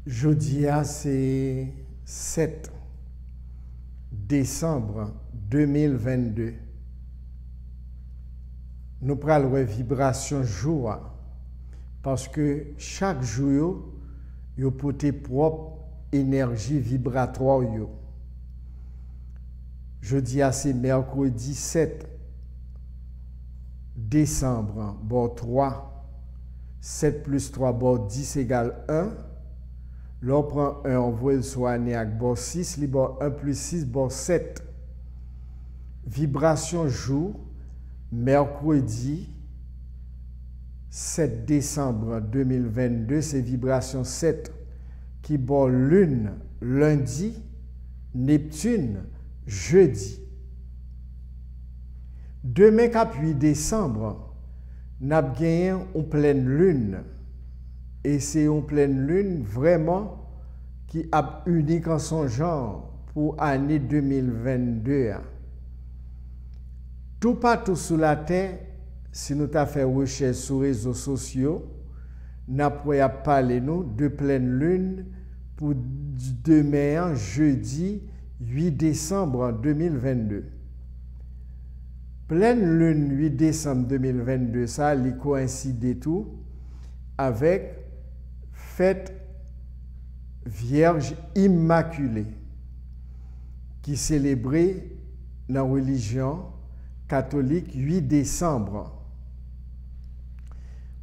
Jeudi, c'est 7 décembre 2022. Nous prenons la vibration jour parce que chaque jour, il porte propre énergie vibratoire. Jeudi, c'est mercredi 7 décembre, bord 3. 7 plus 3, bord 10 égale 1. L'on prend 1, on voit le soigner avec bord 6, li bord 1 plus 6, bord 7. Vibration jour, mercredi 7 décembre 2022, c'est vibration 7 qui bord lune, lundi, Neptune, jeudi. Demain, 8 décembre, nous avons gagné une pleine lune. Et c'est une pleine lune vraiment qui est unique en son genre pour l'année 2022. Tout partout sur la Terre, si nous avons fait recherche sur les réseaux sociaux, nous avons parlé de pleine lune pour demain, jeudi 8 décembre 2022. Pleine lune 8 décembre 2022, ça coïncide tout avec fête Vierge Immaculée qui célébrait dans la religion catholique 8 décembre.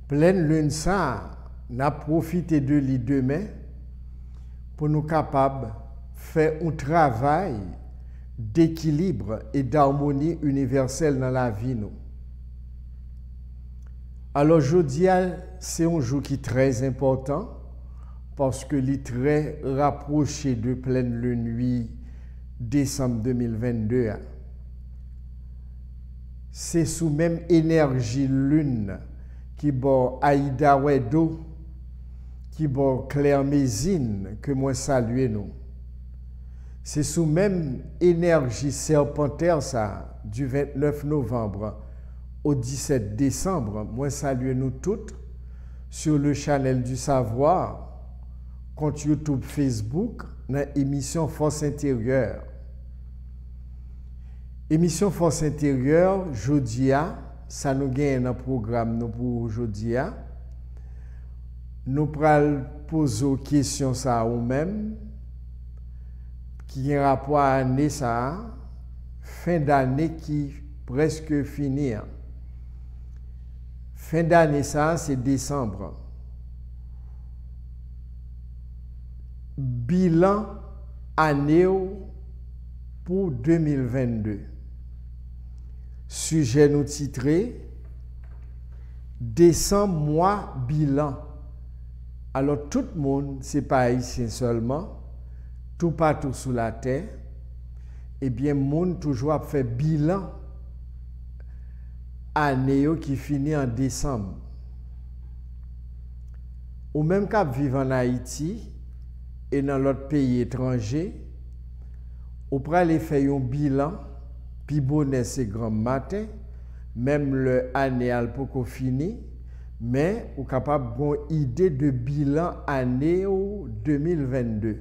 Pleine lune ça, n'a profité de lui demain pour nous capables de faire un travail d'équilibre et d'harmonie universelle dans la vie. Nous. Alors aujourd'hui, c'est un jour qui est très important parce que il est très rapproché de pleine lune 8 décembre 2022. C'est sous même énergie lune qui bord Aïda Wedo, qui bord Claire Mézine que moi salue nous. C'est sous même énergie serpentaire ça du 29 novembre au 17 décembre. Moi salue nous toutes sur le channel du savoir, compte YouTube, Facebook, dans l'émission Force intérieure. Émission Force intérieure, jeudi, ça nous gagne un programme pour aujourd'hui. Nous allons poser des questions à nous-mêmes qui ont rapport à l'année, fin d'année qui presque finie. Fin d'année, ça, c'est décembre. Bilan année pour 2022. Sujet nous titré décembre mois bilan. Alors tout le monde, c'est pas haïtien seulement, tout partout sur la terre, eh bien, le monde toujours fait bilan année qui finit en décembre. Ou même qu'à vivre en Haïti et dans l'autre pays étranger, on peut aller faire un bilan, puis bonnet c'est grand matin, même l'année pour fini, mais on est capable d'avoir une idée de bilan année 2022.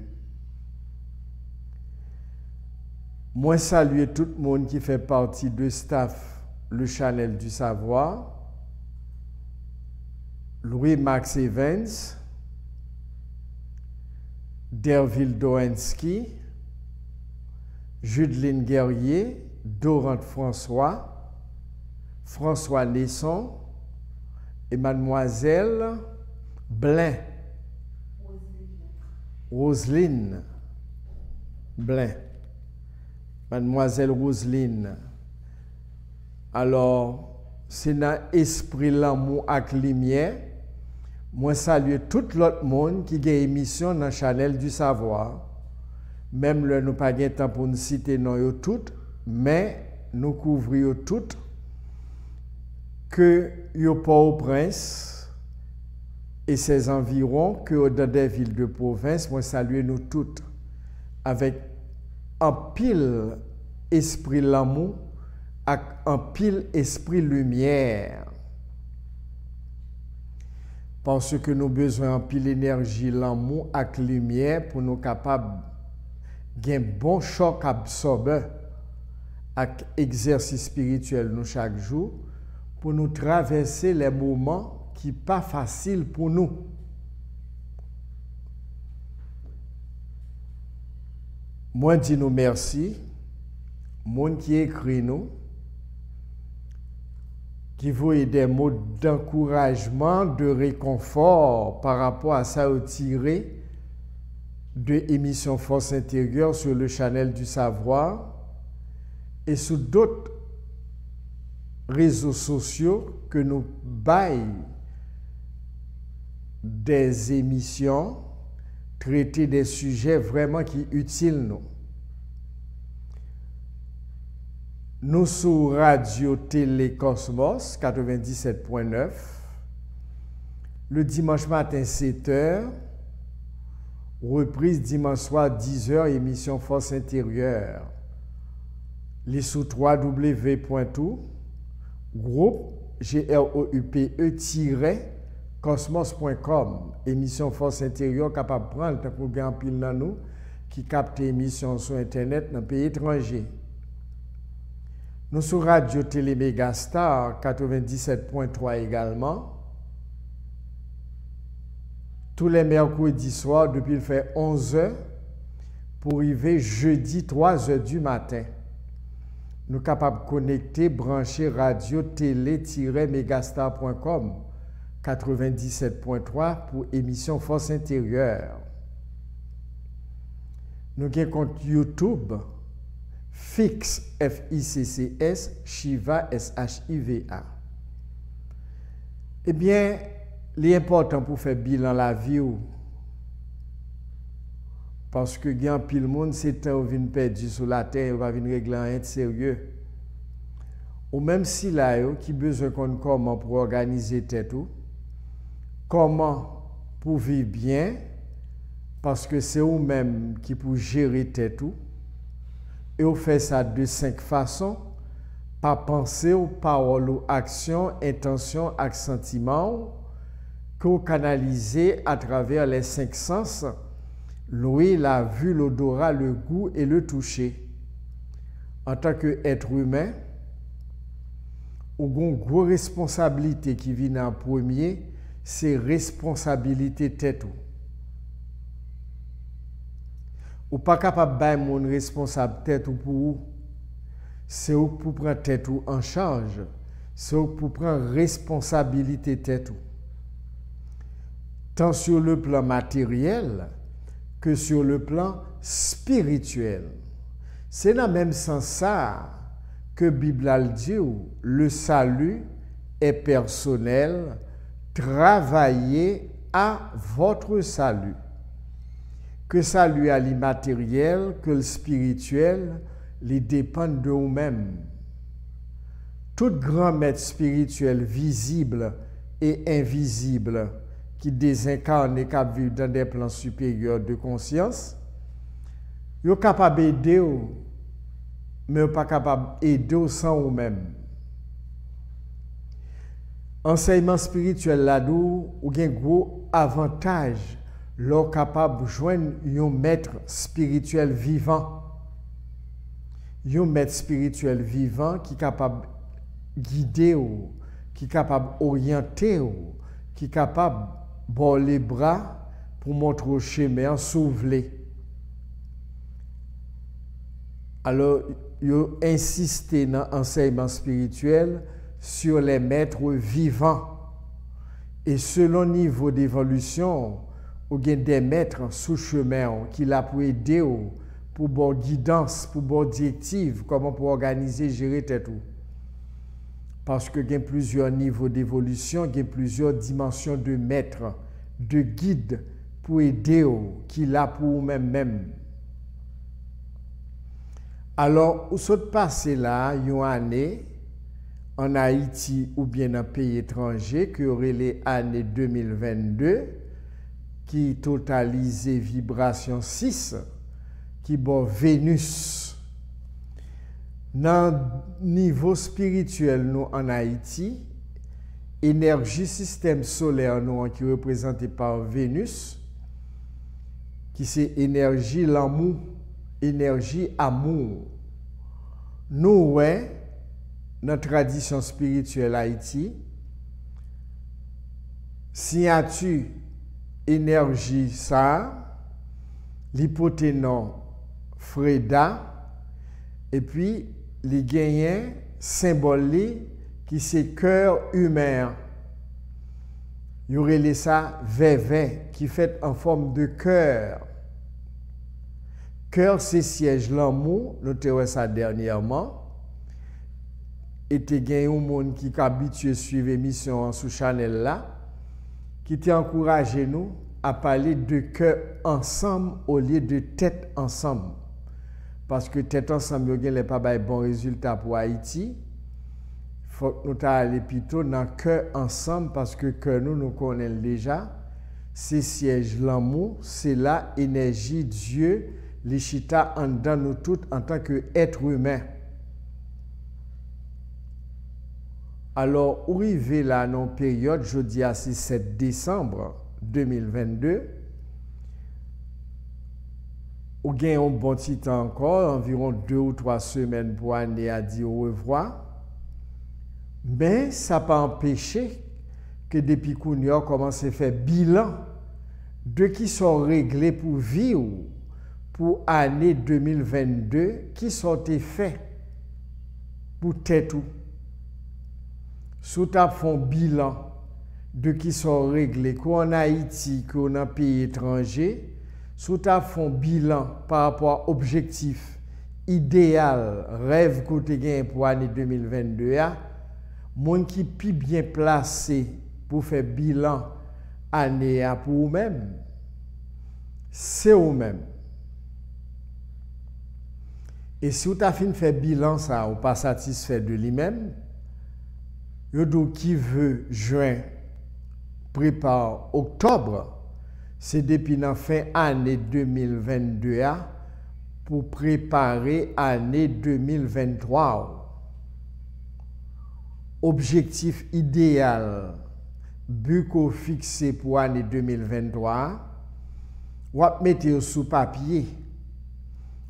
Moi, saluer tout le monde qui fait partie de staff, le channel du savoir, Louis-Max Evans, Derville Doensky, Judeline Guerrier, Dorante François, François Nesson et Mademoiselle Blin, Roselyne Blin. Mademoiselle Roselyne. Alors, c'est dans l'esprit l'amour avec lumière. Moi, salue tout l'autre monde qui a une émission dans le channel du savoir. Même là, nous n'avons pas de temps pour nous citer non toutes, mais nous couvrons toutes que Port-au-Prince et ses environs, que dans des villes de province, moi, salue nous toutes avec un pile esprit l'amour avec un pile esprit lumière. Parce que nous besoin en pile énergie, l'amour avec lumière pour nous capables d'un bon choc absorbeur avec exercice spirituel nous chaque jour pour nous traverser les moments qui pas faciles pour nous. Moi dis nous merci, monde qui écrit nous, qui voit des mots d'encouragement, de réconfort par rapport à ça tiré de émission Force intérieure sur le channel du savoir et sur d'autres réseaux sociaux que nous baillons des émissions traiter des sujets vraiment qui utiles nous. Nous sur Radio Télé Cosmos 97.9 le dimanche matin 7h, reprise dimanche soir 10h, émission Force intérieure. Les sous www.tout groupe groupe-cosmos.com, émission Force intérieure capable de prendre pour gagner pile dans nous qui capte émission sur internet dans pays étranger. Nous sur Radio Télé Megastar 97.3 également. Tous les mercredis soirs depuis le fait 11h pour arriver jeudi 3h du matin. Nous sommes capables de connecter, brancher radio télé-megastar.com 97.3 pour émission Force intérieure. Nous avons un compte YouTube Fix F-I-C-C-S Shiva S-H-I-V-A. Eh bien, l'important pour faire bilan la vie, parce que il y a un pile monde, c'est temps vient perdu sur la terre, va venir régler un sérieux. Ou même si là, qui besoin qu'on comment pour organiser tête tout, comment pour vivre bien, parce que c'est vous même qui pour gérer tête tout. Et on fait ça de 5 façons, par pensée, ou parole, ou action, intention, et sentiment, que vous canalisez à travers les 5 sens, l'ouïe, la vue, l'odorat, le goût et le toucher. En tant qu'être humain, ou une grosse responsabilité qui vient en premier, c'est responsabilité tête. Ou pas capable de faire mon responsable tête ou pour vous. C'est où pour prendre tête ou en charge. C'est où pour prendre responsabilité tête ou. Tant sur le plan matériel que sur le plan spirituel. C'est dans le même sens ça que la Bible dit le salut est personnel, travaillez à votre salut. Que salut à l'immatériel, que le spirituel, les dépendent de vous-même. Tout grand maître spirituel visible et invisible qui désincarne et qui vit dans des plans supérieurs de conscience, vous êtes capable d'aider, mais vous n'êtes pas capable d'aider sans vous-même. Enseignement spirituel là-dedans, vous avez un gros avantage. L'on capable de joindre un maître spirituel vivant. Un maître spirituel vivant qui est capable de guider, qui est capable d'orienter, qui est capable de bord les bras pour montrer au chemin, sauver. Alors, il insiste dans l'enseignement spirituel sur les maîtres vivants. Et selon le niveau d'évolution, il y a des maîtres sous chemin qui l'a pour aider, pour bonne guidance, pour bonne directive, comment pour organiser, gérer tout. Parce qu'il y a plusieurs niveaux d'évolution, il y a plusieurs dimensions de maîtres, de guides pour aider, qui l'a pour eux-mêmes. Alors, où sont passé là, une année, en Haïti ou bien dans un pays étranger, qui aurait les années 2022, qui totalisait vibration 6, qui bon Vénus. Dans le niveau spirituel, nous en Haïti, énergie système solaire nous qui est représentée par Vénus, qui c'est énergie l'amour, énergie amour. Nous, ouais, dans la tradition spirituelle Haïti, signature énergie ça, l'hypoténon Freda, et puis les gagnants symboliques qui c'est cœur humain. Il y aurait ça vévé qui fait en forme de cœur. Cœur c'est siège l'amour, nous avons ça dernièrement. Et tu as un monde qui est habitué à suivre l'émission sous Chanel là, qui t'a encouragé nous à parler de cœur ensemble au lieu de tête ensemble. Parce que tête ensemble, il n'y a pas de bon résultat pour Haïti. Il faut que nous allions plutôt dans le cœur ensemble parce que cœur nous connaissons déjà. C'est siège l'amour, c'est la énergie Dieu, les chita en dedans nous tous en tant qu'être humain. Alors, arrivé là dans la période, jeudi à 7 décembre 2022, ou gain un bon petit temps encore, environ 2 ou 3 semaines pour aller à dire au revoir. Mais ça n'a pas empêché que depuis qu'on a commencé à faire bilan de qui sont réglés pour vivre pour l'année 2022, qui sont faits pour tête tout. Sous ta font bilan de qui sont réglés, qu'on a Haïti, qu'on a pays étranger, sous ta font bilan par rapport à objectif, idéal, rêve que tu as gagné pour l'année 2022, monde qui est bien placé pour faire bilan année pour vous-même, c'est vous-même. Et si vous avez fait faire bilan, ça, ou pas satisfait de lui-même, qui veut juin prépare octobre, c'est depuis la fin année 2022 pour préparer l'année 2023. Objectif idéal, but qu'on fixé pour l'année 2023, ou mettre sous papier,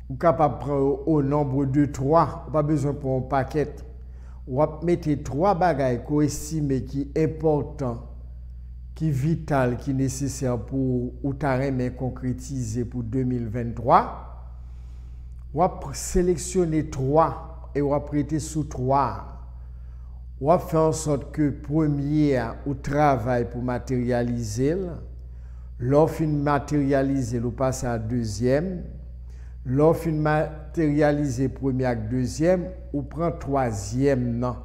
ou capable de prendre au nombre de 3, pas besoin pour un paquet. Ou mettre 3 bagages qu'on estime qui est important, qui est vital, qui est nécessaire pour ou concrétiser pour 2023. Ou sélectionner 3 et ou prêter sous 3. Ou faire en sorte que premier ou travail pour matérialiser, l'offre matérialiser, ou passer à deuxième. L'offre matérialisée premier et deuxième, ou prend troisième non.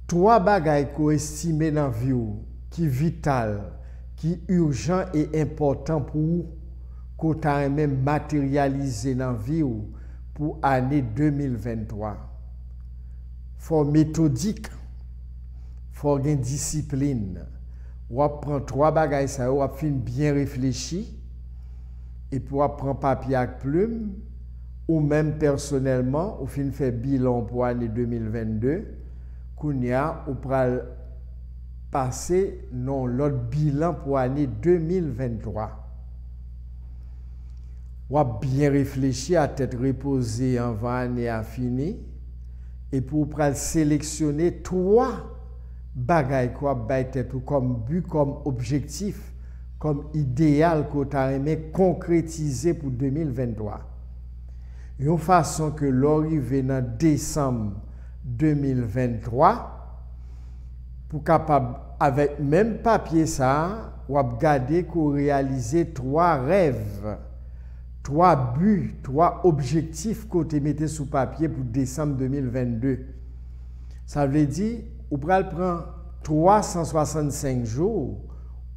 3 bagages qu'on estime dans la vie qui vital, qui urgent et important pour qu'on t'a même matérialisé dans la vie pour l'année 2023. Faut méthodique, faut une discipline. On prend 3 bagages ça, on fin bien réfléchi. Et pour prendre papier avec plume, ou même personnellement, ou fin faire bilan pour l'année 2022, qu'on y a, ou pour passer non l'autre bilan pour l'année 2023. Ou bien réfléchir à tête reposée avant l'année à fini, et pour sélectionner 3 bagages comme but, comme objectif, comme idéal qu'on a aimé concrétiser pour 2023. Une façon que l'arrivée en décembre 2023, pour capable, avec même papier ça, ou regarder qu'on réaliser 3 rêves, 3 buts, 3 objectifs qu'on te mettait sous papier pour décembre 2022. Ça veut dire, on prend 365 jours,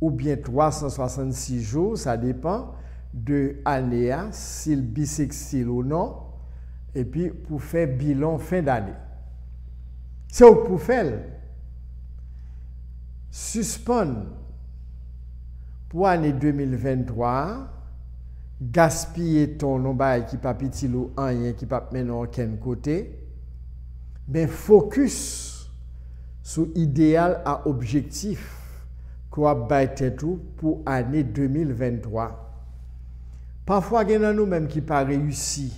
ou bien 366 jours, ça dépend de l'année, s'il bisextile ou non, et puis pour faire bilan fin d'année. C'est ce que pour faire. Suspendre pour l'année 2023, gaspiller ton nombre qui pas petit ou rien qui pas mener aucun côté, mais focus sur idéal à objectif qu'on a battu tout pour l'année 2023. Parfois, il y a nous-mêmes qui pas réussi.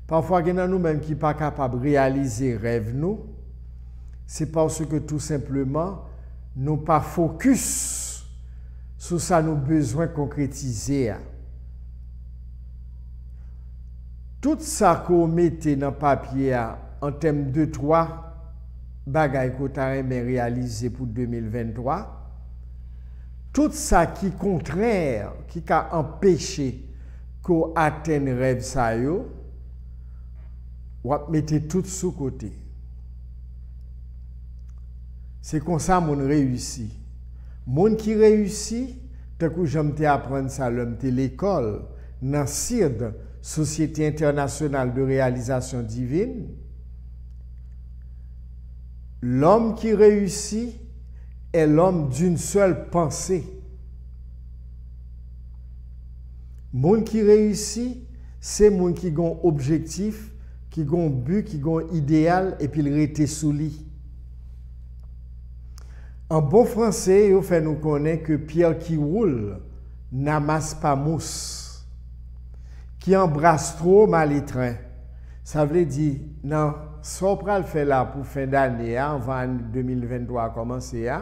Parfois, il y a nous-mêmes qui pas capable de réaliser rêve nous. C'est parce que tout simplement, nous pas focus sur ça nous besoin concrétiser. Tout ça qu'on mette dans le papier en termes de 3 bagailles qu'on a réalisé pour 2023, tout ça qui est contraire, qui a empêché qu'on atteigne le rêve, ça yo, on va mettre tout sous côté. C'est comme ça qu'on réussit. Moun qui réussit, tant que j'aime apprendre ça, l'homme de l'école, dans CIRD, Société internationale de réalisation divine, l'homme qui réussit est l'homme d'une seule pensée. Moun qui réussit, c'est moun qui a un objectif, qui a un but, qui a un idéal, et puis il reste sous lui. En bon français, il fait nous connaître que pierre qui roule n'amasse pas mousse. Qui embrasse trop mal les trains. Ça veut dire, non, ce qu'on va faire là pour fin d'année, avant 2023 commencer,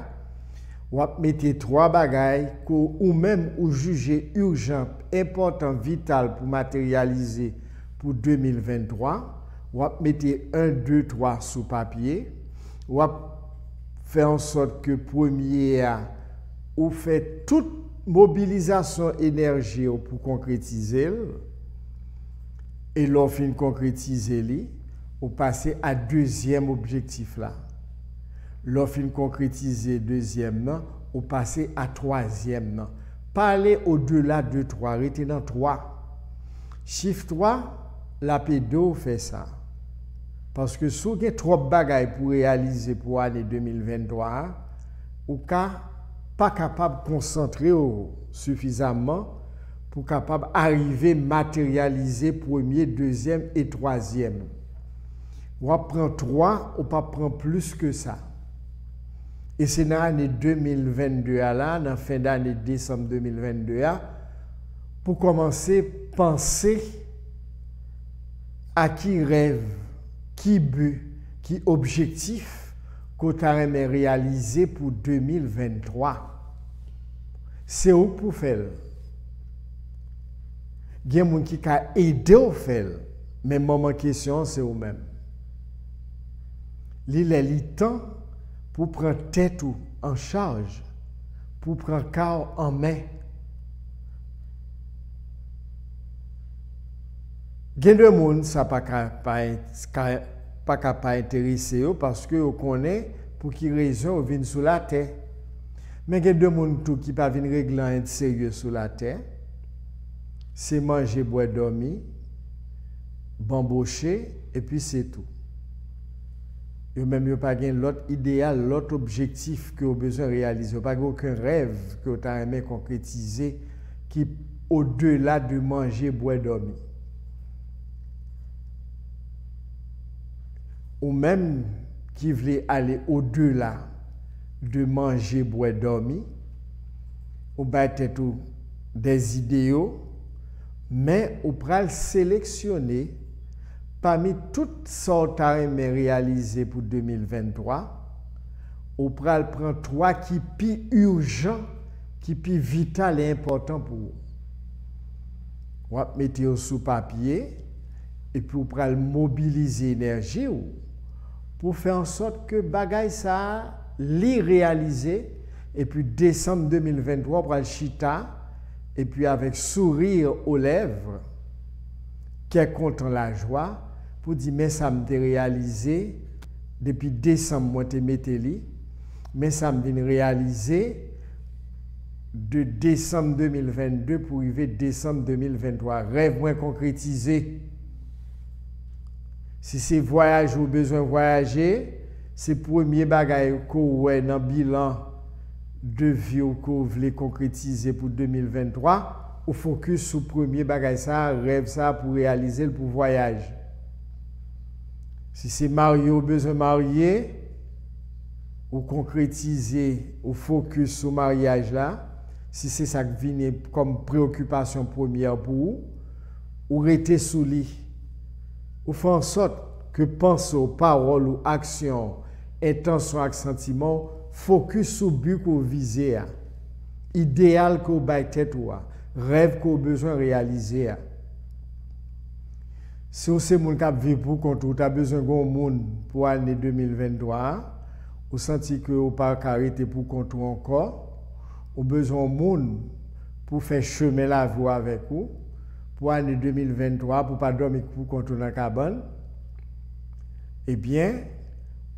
on va mettre 3 bagailles ou même ou juger urgent, important, vital pour matérialiser pour 2023. On va mettre 1, 2, 3 sous papier. On va faire en sorte que premier, ou fait toute mobilisation énergie pour concrétiser. Et l'on fin concrétiser, on passe à deuxième objectif là. L'on fin concrétiser deuxième, on passe à troisième. Pas aller au-delà de 3, rester dans 3. Chiffre 3, la pédo fait ça. Parce que si vous avez trop de bagailles pour réaliser pour l'année 2023, vous n'êtes pas capable de concentrer suffisamment pour capable arriver à matérialiser premier, deuxième et troisième. On prend 3, on ne pas prendre plus que ça. Et c'est dans l'année 2022, là, dans la fin d'année décembre 2022, pour commencer à penser à qui rêve, qui but, qui objectif qu'on a réalisé pour 2023. C'est où pour faire? Il y a des gens qui ont aidé à faire, mais moment question, c'est eux-mêmes. Il est le temps pour prendre tête en charge, pour prendre corps en main. Il y a des gens qui ne pas capable intéresser parce que vous connaissez pour quelle raison ils viennent sur la terre. Mais il y a des gens qui ne peuvent pas régler un sérieux sur la terre. C'est manger, boire, dormir, bambocher, et puis c'est tout. Et même, il n'y a pas l'autre idéal, l'autre objectif que vous avez besoin de réaliser. Il n'y a pas aucun rêve que vous avez aimé concrétiser qui est au-delà de manger, boire, dormir. Ou même qui voulait aller au-delà de manger, boire, dormir, ou battre tout des idéaux, mais on peut sélectionner parmi toutes sortes de réalisées pour 2023, on peut prendre 3 qui sont plus urgents, qui sont plus vital et important pour vous. On va mettre sous papier et puis on peut mobiliser l'énergie pour faire en sorte que bagaille ça les réaliser et puis décembre 2023 pour le chita. Et puis avec sourire aux lèvres, qui est content la joie, pour dire, mais ça m'a réalisé, depuis décembre, moi, je m'étais mais ça m'a réalisé de décembre 2022 pour arriver décembre 2023. Rêve moins concrétisé. Si c'est voyage ou besoin de voyager, c'est le premier bagage qu'on a dans le bilan de vie que vous voulez concrétiser pour 2023, ou focus sur le premier bagage, ça, rêve ça pour réaliser le pour voyage. Si c'est marié ou besoin de marier, ou concrétiser, ou focus sur le mariage là, si c'est ça qui vient comme préoccupation première pour vous, ou rester sous lit, ou faire en sorte que pensée, parole ou action, intention et sentiment, focus sur le but que vous visez, idéal que vous avez tête, rêve que vous avez besoin de réaliser. Si vous avez besoin de vivre pour compte, vous avez besoin de monde pour l'année 2023, vous sentez que vous n'avez pas arrêté pour compte encore, vous avez besoin de monde pour faire chemin la voie avec vous, pour l'année 2023, pour ne pas dormir pour compte dans la cabane, eh bien,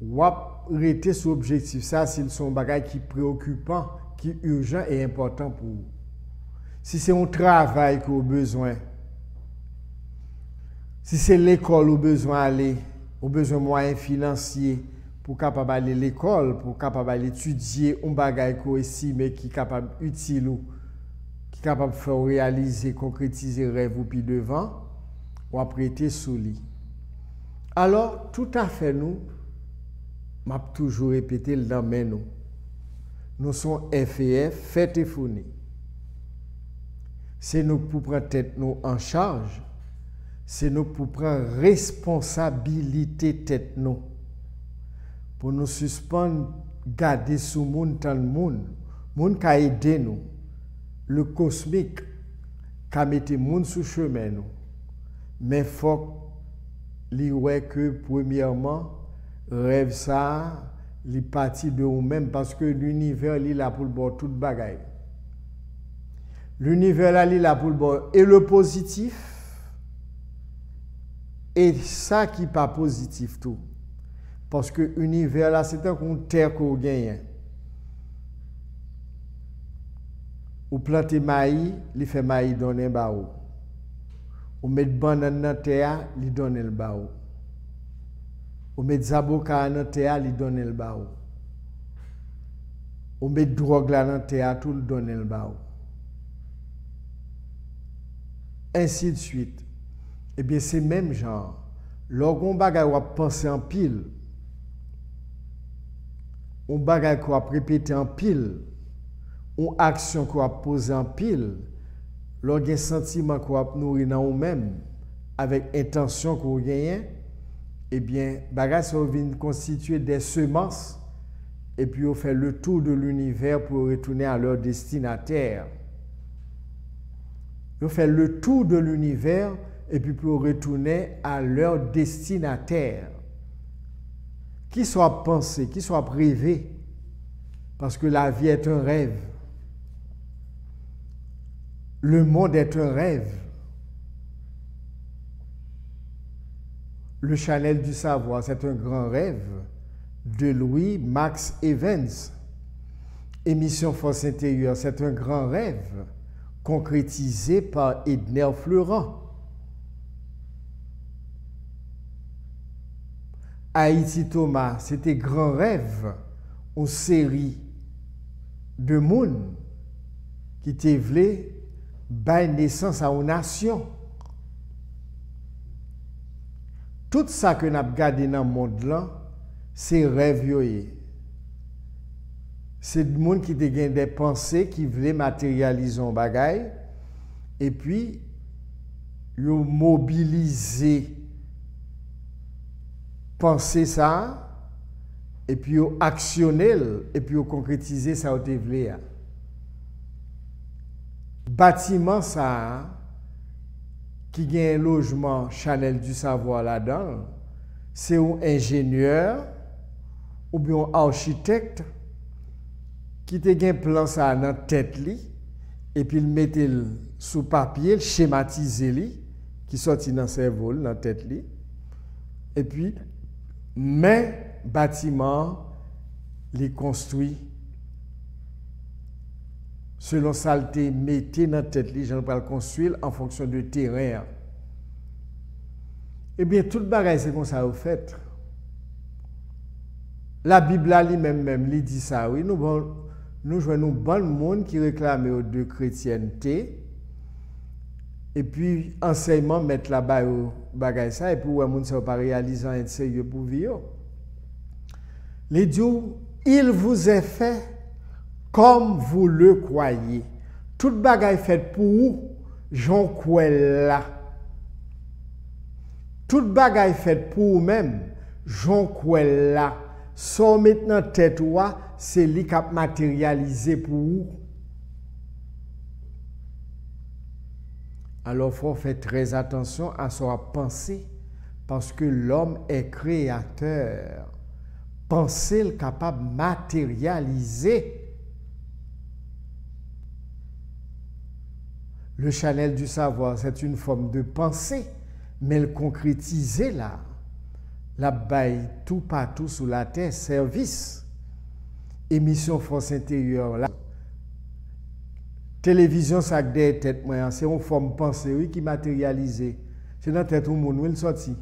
vous arrêtez sur l'objectif. Ça, c'est un bagage qui est préoccupant, qui est urgent et important pour vous. Si c'est un travail que vous avez besoin, si c'est l'école où besoin d'aller, ou besoin de moyens financiers pour capable aller à l'école, pour capable étudier un bagage qu'on estime qui est capable utile ou qui est capable de faire réaliser, concrétiser rêve ou puis devant, ou prêter sous lit. Alors, tout à fait nous, m'a toujours répété le nom nous. Nous sommes FEF, fait et fourni. C'est nous pour prendre tête nous en charge. C'est nous pour prendre responsabilité tête nous. Pour nous suspendre, garder sous monde tant de monde. Monde qui a aidé nous. Le cosmique qui a mis monde sous chemin nous. Mais il faut que premièrement, rêve ça, les parties de nous-mêmes parce que l'univers est là pour le bord toute bagaille. L'univers est là pour le bord et le positif. Et ça qui n'est pas positif tout. Parce que l'univers là, c'est un compte terre qu'on gagne. Ou planter maïs, il fait maïs donner bao. Ou mettre banane dans terre, il donne le bao. Ou mettre zaboka dans terre, il donne le bao. Ou mettre drogue là dans terre, tout le donne le bao. Ainsi de suite. Eh bien, c'est même genre. Lorsqu'on bagaille ou penser en pile, on bagaille qu'on a répété en pile, on action qu'on a posé en pile, lorsqu'un sentiment qu'on a nourri dans nous-mêmes, avec intention qu'on gagne, eh bien, bagaille ça vient constituer des semences, et puis on fait le tour de l'univers pour retourner à leur destinataire. On fait le tour de l'univers et puis pour retourner à leur destinataire. Qui soit pensé, qui soit privé, parce que la vie est un rêve. Le monde est un rêve. Le Chanel du savoir, c'est un grand rêve de Louis Max Evans. Émission Force intérieure, c'est un grand rêve concrétisé par Edner Fleurant. Haïti Thomas, c'était grand rêve, une série de monde qui te voulait bailler naissance à une nation. Tout ça que nous avons gardé dans le monde là, c'est rêve. C'est des gens qui ont des pensées qui voulaient matérialiser un bagage et puis ils ont mobilisé penser ça et puis ils ont actionné et puis ils ont concrétisé ça au voulez. Bâtiment ça qui gagne un logement Chanel du savoir là-dedans, c'est un ingénieur ou bien un architecte qui te gen plan ça dans tête li et puis il mettait sous papier, schématiser li qui sorti dans cerveau dans tête li et puis mais bâtiment les construit selon saleté mettez dans tête li j'en pas le construire en fonction du terrain. Eh bien tout bagage c'est comme ça au fait. La Bible elle-même lui dit ça oui nous jouons bon monde qui réclame de chrétienté et puis enseignement mettre là-bas au bagage ça et puis ouais monde ça pas réaliser un sérieux pour vivre. Les dieux il vous est fait comme vous le croyez. Toute bagaille faite pour vous, j'en crois là. Toute bagaille faite pour vous-même, j'en crois là. Sans maintenant tête toi, c'est lui qui a matérialisé pour vous. Alors, il faut faire très attention à sa pensée, parce que l'homme est créateur. Penser est capable de matérialiser. Le channel du savoir, c'est une forme de pensée, mais le concrétiser là, la baille tout partout sous la terre, service, émission force intérieure là. Télévision, ça des têtes, c'est une forme de pensée oui, qui matérialisée. C'est dans la tête où monde il sorti.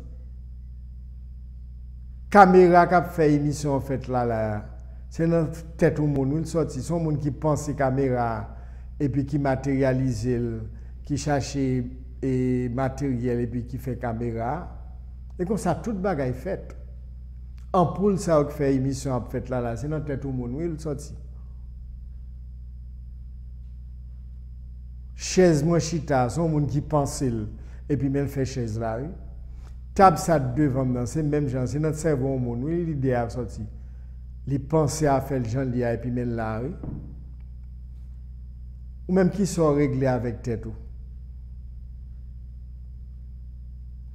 Caméra qui a fait émission en fait là, c'est dans la tête où monde il sorti. C'est un monde qui pense caméra et puis qui matérialise, qui cherche et matériel et puis qui fait caméra. Et comme ça, toute bagaille faite. Ampoule, ça qui fait émission en fait là, c'est dans la tête où monde il sorti. Chaise moi chita, son monde qui pense et puis même fait chaise là. Oui. Table ça devant c'est même gens, c'est notre cerveau au monde, oui, l'idée a sorti. Les pensées à faire le gens et puis même là. Oui. Ou même qui sont réglés avec tête.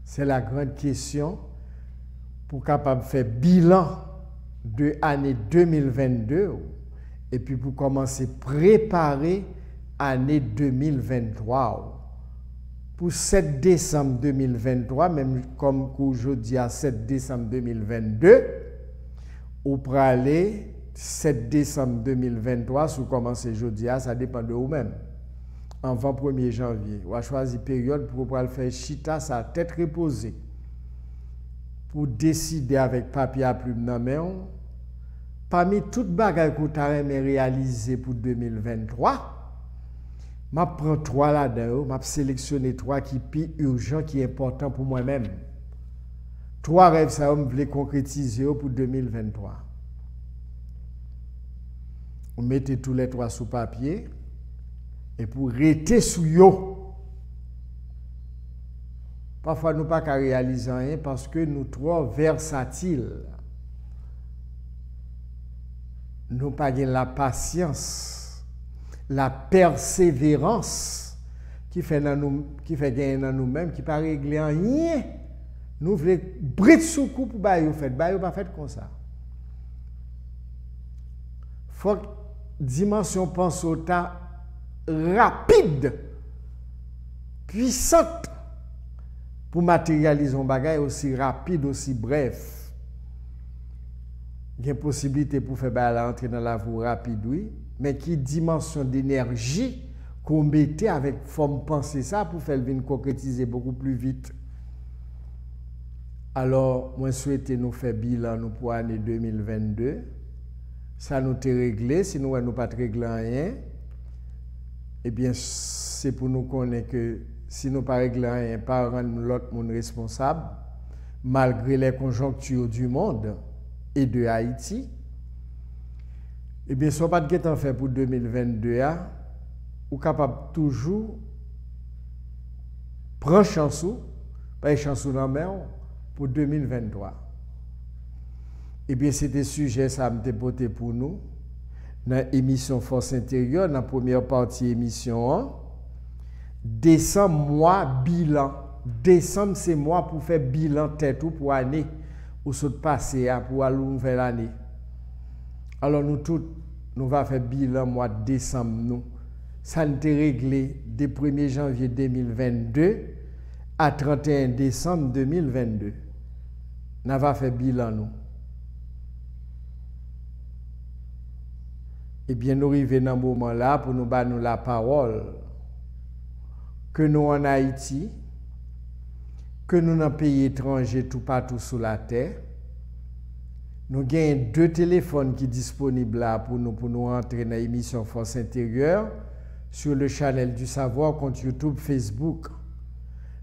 C'est la grande question pour capable faire bilan de l'année 2022 et puis pour commencer à préparer année 2023. Pour 7 décembre 2023, même comme aujourd'hui à 7 décembre 2022, ou pour aller 7 décembre 2023, si vous commencez aujourd'hui, ça dépend de vous-même. Avant 1er janvier, vous choisir période pour pouvoir faire chita, sa tête reposée. Pour décider avec papier à plume dans la main, parmi toutes les bagages que vous avez réalisées pour 2023, je prends 3 là-dedans, je sélectionne 3 qui sont plus urgents, qui sont importants pour moi-même. 3 rêves, ça, je veux concrétiser pour 2023. Vous mettez tous les 3 sous papier et pour rester sous yo. Parfois, nous ne pouvons pas réaliser rien parce que nous sommes trop versatiles. Nous n'avons pas la patience. La persévérance qui fait gagner dans nous-mêmes, qui ne peut pas régler rien. Nous voulons briller sous coup pour bailler fait. Bailler pas fait comme ça. Il faut que dimension pense au temps rapide, puissante, pour matérialiser un bagage aussi rapide, aussi bref. Il y a une possibilité pour faire entrer dans la voie rapide, oui. Mais qui dimension d'énergie qu'on mettait avec forme pensée ça pour faire venir concrétiser beaucoup plus vite. Alors, moi souhaite nous faire bilan pour l'année 2022. Ça nous est réglé, si nous n'avons pas réglé rien, eh bien, c'est pour nous connaître que si nous pas réglé rien, pas rendre l'autre monde responsable, malgré les conjonctures du monde et de Haïti. Eh bien, si on n'a pas de temps fait pour 2022, ou capable toujours prendre chance, pas chance dans la main pour 2023. Eh bien, c'était sujet, ça m'a déporté pour nous. Dans l'émission Force Intérieure, dans la première partie de l'émission, décembre, mois, bilan. Décembre, c'est mois pour faire bilan tête ou pour année, ou se passer pour la nouvelle année. Alors, nous tous, nous allons faire bilan mois de décembre. Nous. Ça nous est réglé dès 1er janvier 2022 à 31 décembre 2022. Nous allons faire bilan. Nous. Eh bien, nous arrivons dans ce moment-là pour nous donner la parole que nous en Haïti, que nous dans les pays étrangers tout partout sur la terre. Nous avons 2 téléphones qui sont disponibles là pour nous entrer dans l'émission Force Intérieure sur le channel du savoir contre YouTube, Facebook.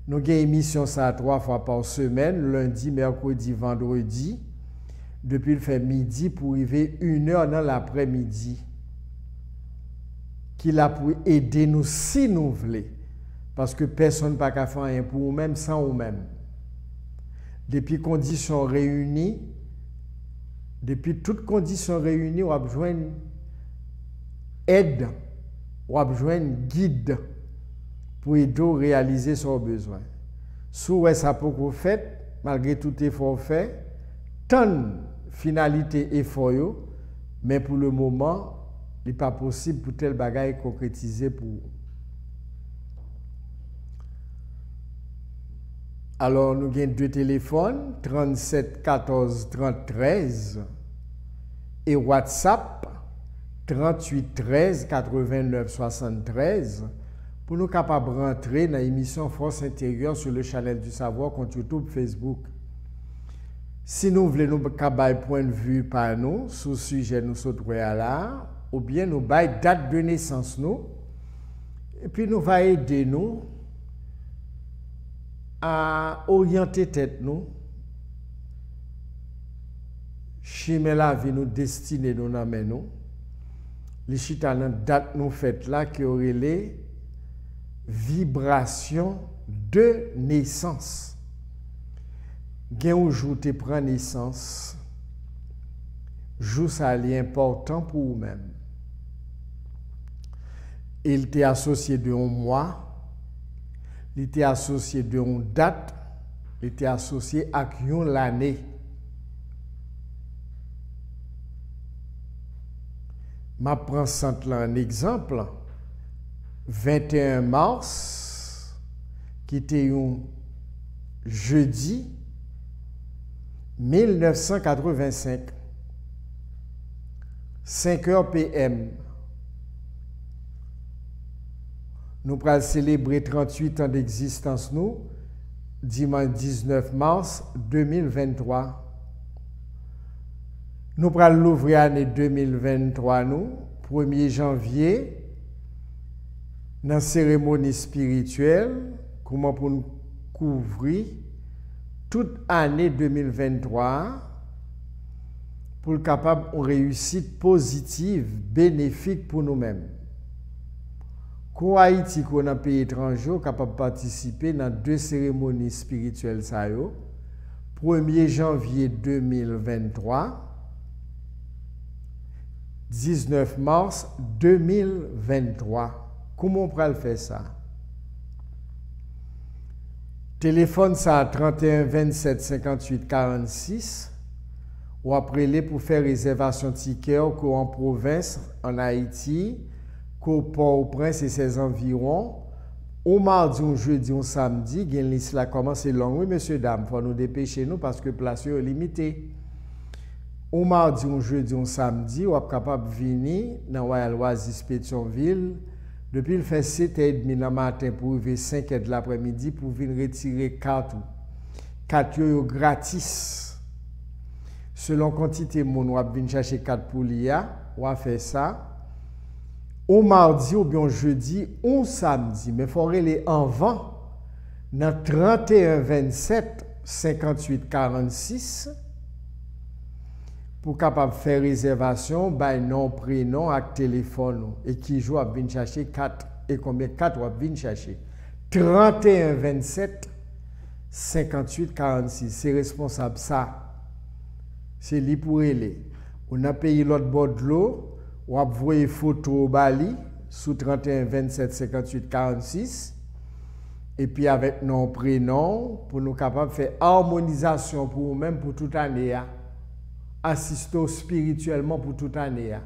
Nous avons une émission ça 3 fois par semaine, lundi, mercredi, vendredi, depuis le fait midi pour arriver 1h dans l'après-midi. Qui l'a pour aider nous si nous voulons. Parce que personne n'a pas qu'à faire rien pour nous-mêmes sans nous-mêmes. Depuis conditions réunies, depuis toutes conditions réunies, on a besoin d'aide, on a besoin de guide pour aider à réaliser son besoin. Si ça peut qu'on fait, malgré tout effort fait, tant de finalité effort, mais pour le moment, il n'est pas possible pour tel bagage concrétiser pour vous. Alors, nous avons 2 téléphones, 37 14 30 13 et WhatsApp 38 13 89 73 pour nous capables de rentrer dans l'émission Force intérieure sur le channel du savoir contre YouTube, Facebook. Si nous voulons nous capables point de vue par nous sur le sujet nous sauterons là, ou bien nous bail date de naissance nous, et puis nous va aider nous à orienter tête nous, chimer la vie nous, destiner nous dans nous, les chita dans date nous fait là qui aurait les vibrations de naissance. Gen ou jour te prend naissance, jour ça est important pour vous-même. Il t'est associé de un mois, il t'est associé de une date, il t'est associé à l'année. Je prends un exemple. 21 mars, qui était un jeudi 1985, 5h PM. Nous allons célébrer 38 ans d'existence, nous, dimanche 19 mars 2023. Nous allons l'ouvrir l'année 2023, nous, 1er janvier, dans la cérémonie spirituelle, comment pour nous couvrir toute année 2023 pour être capable de réussite positive, bénéfique pour nous-mêmes. Quand Haïti, qu'on a un pays étranger, capable de participer dans 2 cérémonies spirituelles, 1er janvier 2023, 19 mars 2023. Comment on peut faire ça? Téléphone ça 31 27 58 46 ou après les pour faire réservation ticket en province en Haïti, qu'au Port-au-Prince et ses environs. Au mardi, au jeudi, au samedi, la liste commence long. Oui, monsieur, dame, il faut nous dépêcher nous parce que la place est limitée. Au mardi, au jeudi, au samedi, on est capable de venir dans Royal Oasis Pétionville. Depuis le fait 7h30 dans le matin pour arriver 5h de l'après-midi pour venir retirer 4 gratis. Selon quantité de monde, on va venir chercher 4 pour l'IA, on va faire ça. Au mardi ou bien jeudi ou samedi, mais il faut aller en vent dans 31 27 58 46 pour capable faire réservation, by nom, prénom et téléphone. Et qui joue à venir chercher 4. Et combien 4 va venir chercher? 31 27 58 46. C'est responsable ça. C'est lui pour aller. On a payé l'autre bord de l'eau. On a envoyé photo au Bali sous 31 27 58 46. Et puis avec nom, prénom, pour nous capables de faire harmonisation pour nous-mêmes pour toute année. Assister spirituellement pour toute année.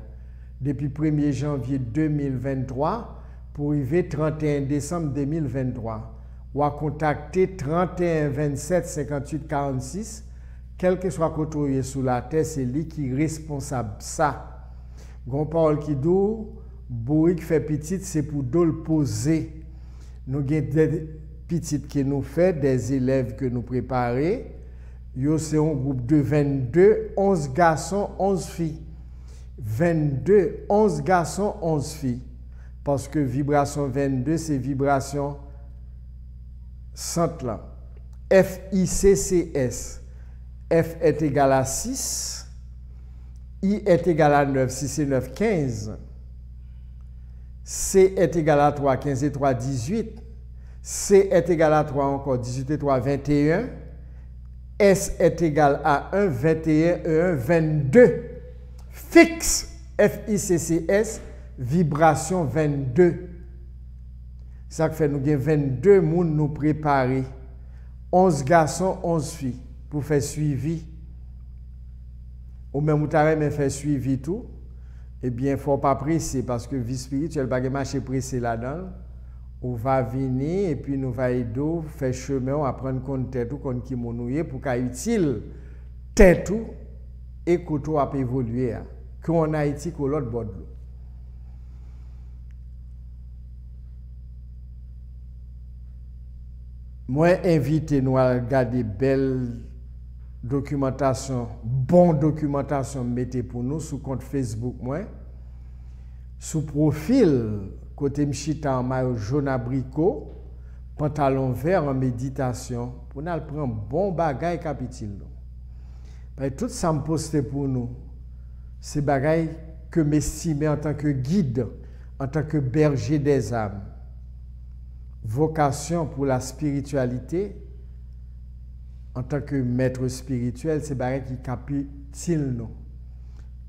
Depuis 1er janvier 2023 pour arriver 31 décembre 2023. Ou à contacter 31 27 58 46. Quel que soit côté sous la terre, c'est lui qui est responsable ça. Gon parole qui dit, bourri qui fait petite, c'est pour le poser. Nous avons des petites que nous faisons, des élèves que nous préparons. C'est un groupe de 22, 11 garçons, 11 filles. 22, 11 garçons, 11 filles. Parce que vibration 22, c'est vibration centre là. FICCS. F est égal à 6, I est égal à 9, 6 et 9, 15. C est égal à 3, 15 et 3, 18. C est égal à 3 encore, 18 et 3, 21. S est égal à 1, 21 et 1, 22. Fixe, F-I-C-C-S, vibration 22. Ça fait nous avons 22 moun nous préparer. 11 garçons, 11 filles pour faire suivi. Ou même vous avez fait suivi tout. Eh bien, il ne faut pas presser parce que vie spirituelle, pas marcher pressé là-dedans. On va venir et puis nous va aider, faire chemin, on va prendre compte de tout, compte qui monouye pour qu'il utile tête et que tout a évolué. Qu'on a été que l'autre bord. Moi, invité nous à regarder belle documentation, bon documentation, mettez pour nous sur compte Facebook, moi, sous profil, côté m'chita en maillot jaune abricot, pantalon vert en méditation, pour nous prendre bon bagay capitil. Tout ça me poste pour nous, c'est bagay que m'estimer en tant que guide, en tant que berger des âmes. Vocation pour la spiritualité, en tant que maître spirituel, c'est bagay qui capitile nous.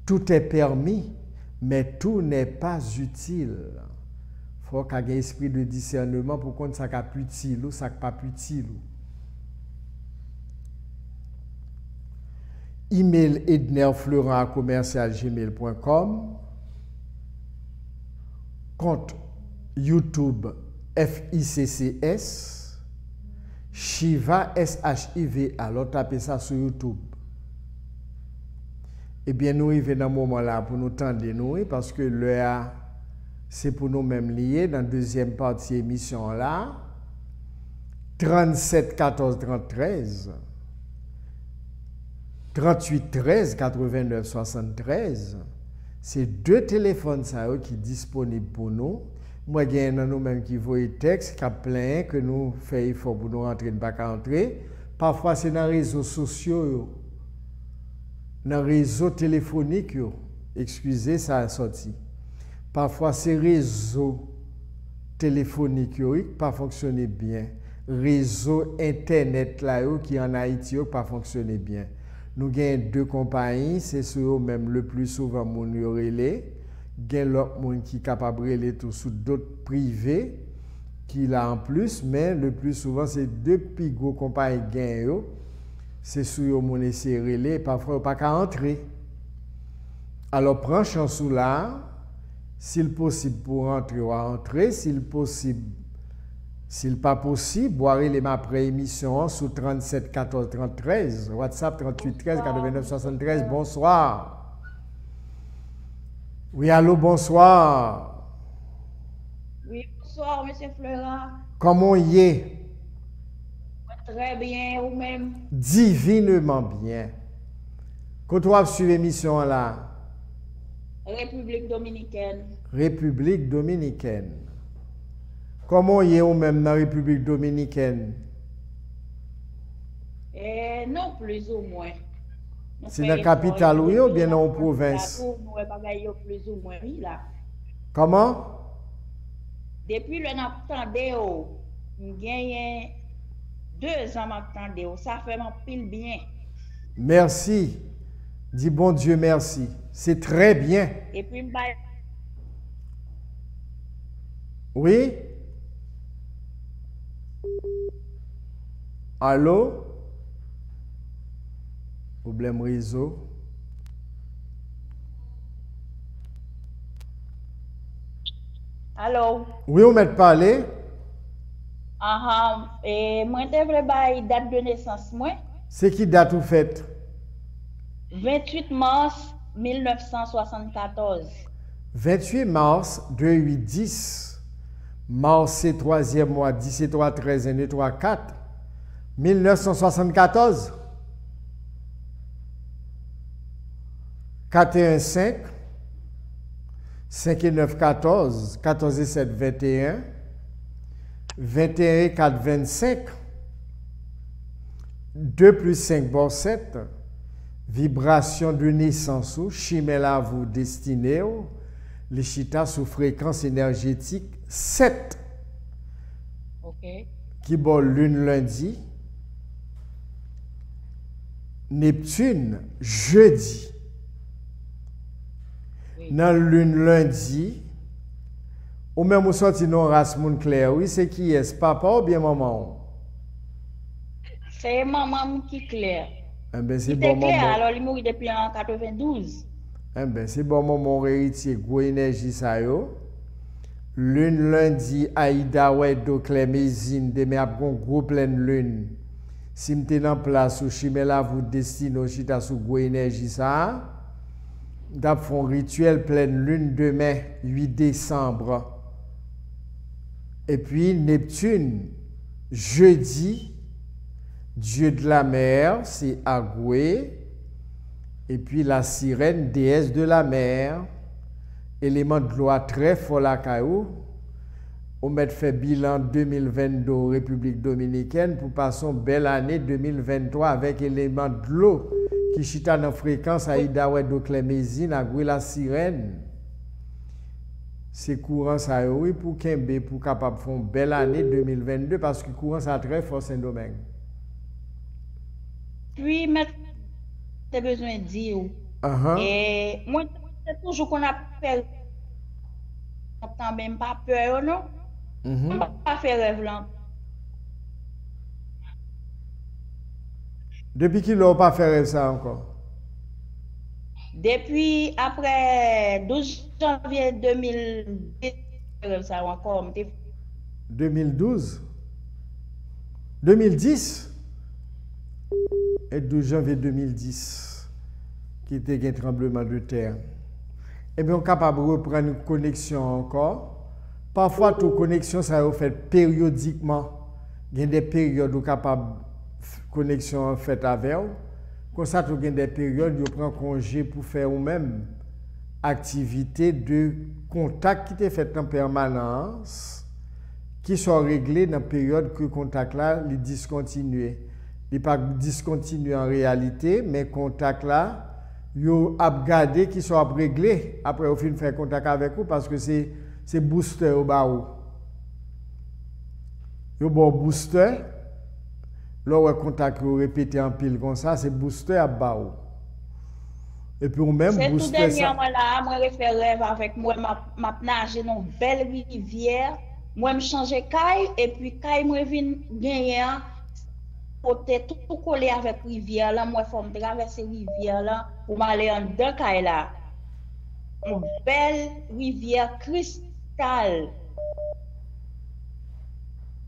Tout est permis, mais tout n'est pas utile. Il faut qu'il y ait un esprit de discernement pour qu'on ça n'est utile ou ça n'est pas utile. Email ednerflorent@gmail.com. Compte YouTube FICCS. Shiva, SHIV, alors tapez ça sur YouTube. Eh bien, nous arrivons dans ce moment-là pour nous tendre nous, parce que l'heure, c'est pour nous-mêmes liés dans la deuxième partie de l'émission là. 37 14 13. 38 13 89 73. C'est deux téléphones ça, qui sont disponibles pour nous. Moi, il y a nous-mêmes qui voient les textes, qui plein, que nous faisons effort pour nous rentrer, ne pas rentrer. Parfois, c'est dans les réseaux sociaux, dans les réseaux téléphoniques. Excusez, ça a sorti. Parfois, c'est les réseaux téléphoniques qui n'ont pas fonctionné bien. Réseau Internet là, qui en Haïti n'a pas fonctionné bien. Nous avons deux compagnies, c'est sur même le plus souvent mon relais. Il y a l'autre monde qui est capable de relais tout sous d'autres privés qui l'a en plus, mais le plus souvent c'est deux plus gros compagnies gagnent. C'est sur mon essai relais, parfois pas qu'à entrer. Alors prends chance là, s'il possible pour entrer ou entrer, s'il possible. S'il n'est pas possible, boirez les après émission sur 37 14 13, WhatsApp 38 13 89 73. Bonsoir. Oui, allô, bonsoir. Oui, bonsoir, M. Florent. Comment y est? Très bien, vous-même. Divinement bien. Quand tu as suivi l'émission là? République dominicaine. République dominicaine. Comment y est vous-même dans la République dominicaine? Non, plus ou moins. C'est dans la capitale ou bien dans la province? Plus ou moins, oui, là. Comment? Depuis le n'attendez, il y a 2 ans m'attendez, ça fait mon pile bien. Merci. Dis bon Dieu merci. C'est très bien. Et puis, oui? Allô? Problème réseau. allô? Oui, on m'a parlé. Et moi, je devrais date de naissance, moi. C'est qui date ou fête? 28 mars 1974. 28 mars 2810. Mars c'est 3e mois, 10 et 3, 13 et 3, 4. 1974. 4 et 1, 5. 5 et 9, 14. 14 et 7, 21. 21 et 4, 25. 2 plus 5, bon 7. vibration de naissance ou chimela vous destiné les chita sous fréquence énergétique 7 OK. qui bon lune lundi, Neptune jeudi. Oui. Dans lune lundi, ou même ou sorti non race moun clair, oui, c'est qui est papa ou bien maman? C'est maman qui clair. Eh ben c'est Il bon était clair, maman. alors il mourit depuis en 92. Eh ben c'est bon maman héritier gros énergie ça yo. Lune lundi Aïda Wedo Clémésine demain après gros pleine lune. Si m'te en place ou chimela vous destino chita sous gros énergie ça. D'ap font rituel pleine lune demain 8 décembre. Et puis Neptune jeudi dieu de la mer c'est Agoué. Et puis la sirène déesse de la mer. Élément de loi très fort la caillou. On met fait bilan 2022 République Dominicaine pour passer une belle année 2023 avec élément de l'eau qui chita dans fréquence Aïda Wedo Clémésine à la sirène. C'est courant ça oui pour Kembe pour capable faire une belle année 2022 parce que courant ça très fort Saint-Domingue. Puis maintenant j'ai besoin de dire et moi c'est toujours qu'on a peur. On même pas peur non. On va pas faire rêve là. Depuis qu'il n'a pas fait ça encore? Depuis après 12 janvier 2010, ça encore. 2012? 2010? Et 12 janvier 2010, qui était un tremblement de terre. Et bien, on est capable de reprendre une connexion encore. Parfois, toute connexion, ça est fait périodiquement. Il y a des périodes où on est capable de connexion faite avec vous. Comme ça, il y a des périodes où on prend congé pour faire vous-même activité de contact qui est fait en permanence, qui sont réglés dans la période que le contact là est discontinué. Il n'est pas discontinué en réalité, mais le contact là, yo ap gade qui sont réglés après au fin faire contact avec vous parce que c'est booster au bas ou. Yo bon booster là où contact répété en pile comme ça c'est booster à bas ou. Et puis ou même c'est booster tout dernièrement là moi faire rêve avec moi m'a nager dans une belle rivière, moi me changer caille et puis caille moi vinn gagner côté tout collé avec rivière là moi faut me traverser rivière là pour m'aller en dedans caille là une belle rivière cristal.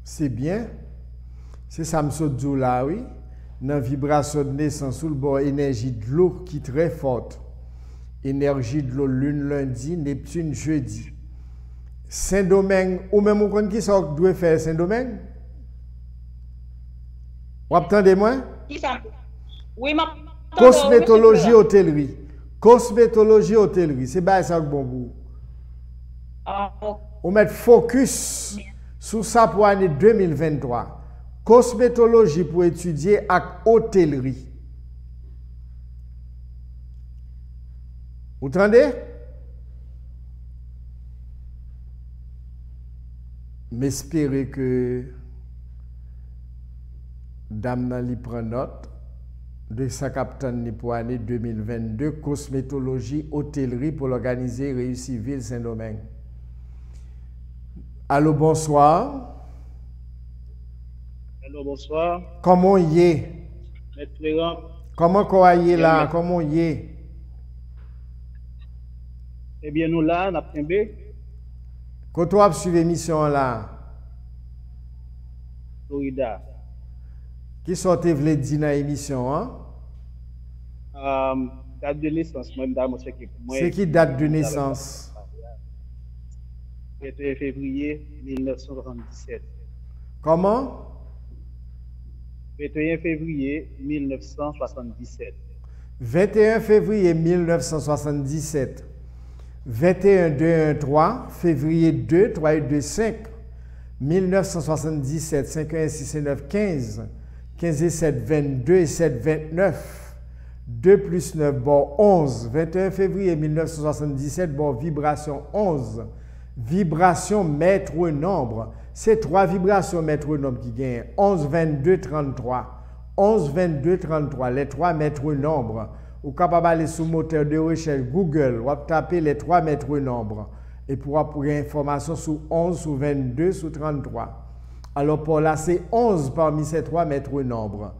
C'est bien, c'est ça me saute là oui dans vibration de naissance sous le bord énergie de l'eau qui est très forte, énergie de l'eau lune lundi Neptune jeudi Saint-Domingue ou même on qui ça doit faire Saint-Domingue. Vous entendez-moi? Oui, ma. Cosmétologie hôtellerie. Cosmétologie hôtellerie. C'est bien ça que bon vous. On met focus sur ça pour l'année 2023. Cosmétologie pour étudier avec hôtellerie. Vous entendez? M'espérer que Dame li prend note de sa capitaine pour l'année 2022, cosmétologie, hôtellerie pour l'organiser Réussir Ville Saint-Domingue. Allô, bonsoir. Allô, bonsoir. Comment y est? Maître Florent. Comment quoi y est là? Comment y est? Eh bien, nous là, on a tombé. Quand tu as suivi l'émission là? Florida. Qui sortait vle di dans l'émission, hein? Date de naissance, moi, madame, c'est qui date de naissance? 21 février 1977. Comment? 21 février 1977. 21 février 1977. 21 2 1 3, février 2 3 2 5. 1977 5 1 6 9 15. 15 et 7 22 et 7 29. 2 plus 9, bon 11. 21 février 1977, bon vibration 11. Vibration maître nombre. C'est 3 vibrations maître nombre qui gagnent. 11, 22, 33. 11, 22, 33. Les 3 maîtres nombres. Ou capable d'aller sur le moteur de recherche Google, ou taper les 3 maîtres nombres. Et pour avoir information sur 11, sur 22, sur 33. Alors pour là, c'est 11 parmi ces 3 maîtres nombres.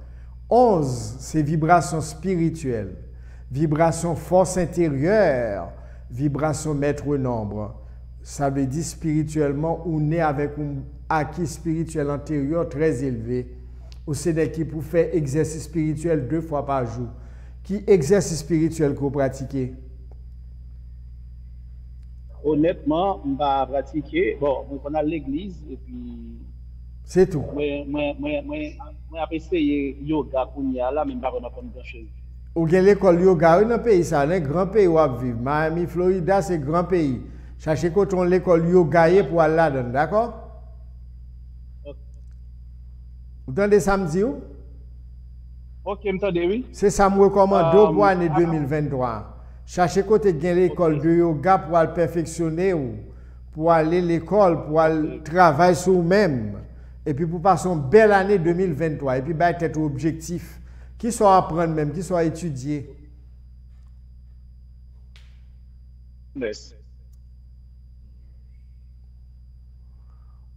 11, c'est vibration spirituelle, vibration force intérieure, vibration maître nombre. Ça veut dire spirituellement, on est avec un acquis spirituel antérieur très élevé. Ou c'est des qui pour faire exercice spirituel 2 fois par jour. Qui exercice spirituel que vous pratiquez? Honnêtement, je vais pratiquer. Bon, on a l'église et puis. C'est tout. Moi, j'ai essayé yoga pour y aller, mais je ne sais pas grand-chose. Ou bien l'école yoga, dans un pays, ça, un grand pays où on vit. Miami, Florida, c'est un grand pays. Cherchez quand on l'école yoga pour aller là-dedans, d'accord? Vous entendez ça me dire? Ok, m'entendez, oui. C'est ça me recommande pour l'année 2023. Cherchez côté gain l'école de yoga pour aller perfectionner ou pour aller à l'école, pour aller travailler sur vous-même. Et puis pour passer une belle année 2023. Et puis bah, être objectif. Qui soit apprendre même, qui soit étudier. Yes.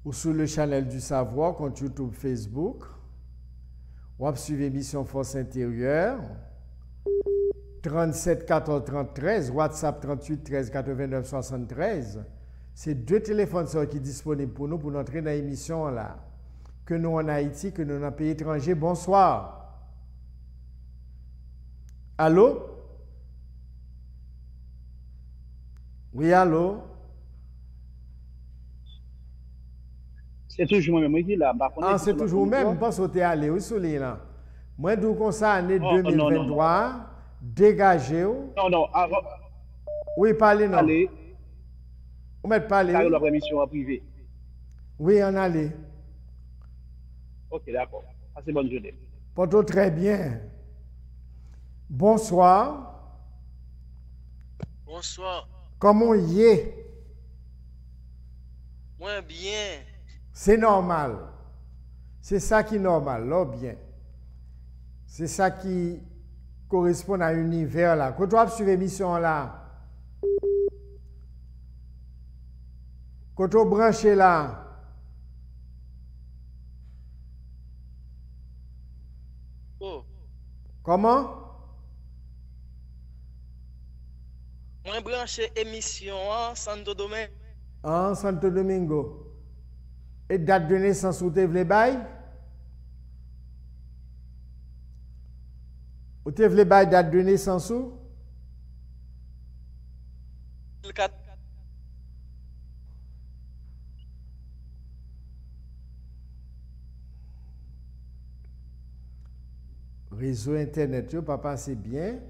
Ou sur le channel du savoir, compte YouTube, Facebook. Ou suivre l'émission Force Intérieure. 37 14 33, WhatsApp 38 13 89 73. C'est 2 téléphones qui sont disponibles pour nous pour entrer dans l'émission là. Que nous en Haïti, que nous dans un pays étranger. Bonsoir. Allô? Oui, allô? C'est toujours moi-même qui là. Ah, c'est toujours même. Je pense que tu es allé. Oui, sur là. Moi, d'où comme ça, année 2023, dégagé. Non, avant. Oui, parlez, non. Allez. Vous mettez parler. Car la permission en privé. Oui, en allez. Ok, d'accord. Passez bonne journée. Porto très bien. Bonsoir. Bonsoir. Comment y est? Moi bien. C'est normal. C'est ça qui est normal, là, bien. C'est ça qui correspond à l'univers là. Quand tu as suivi l'émission là, quand tu as branché là, Oh. comment? Moi branché émission en Santo Domingue. En Santo Domingo. Et date de naissance où tu veux bail? Où tu veux bail date de naissance où? 2004. Réseau internet, yo, papa, c'est bien.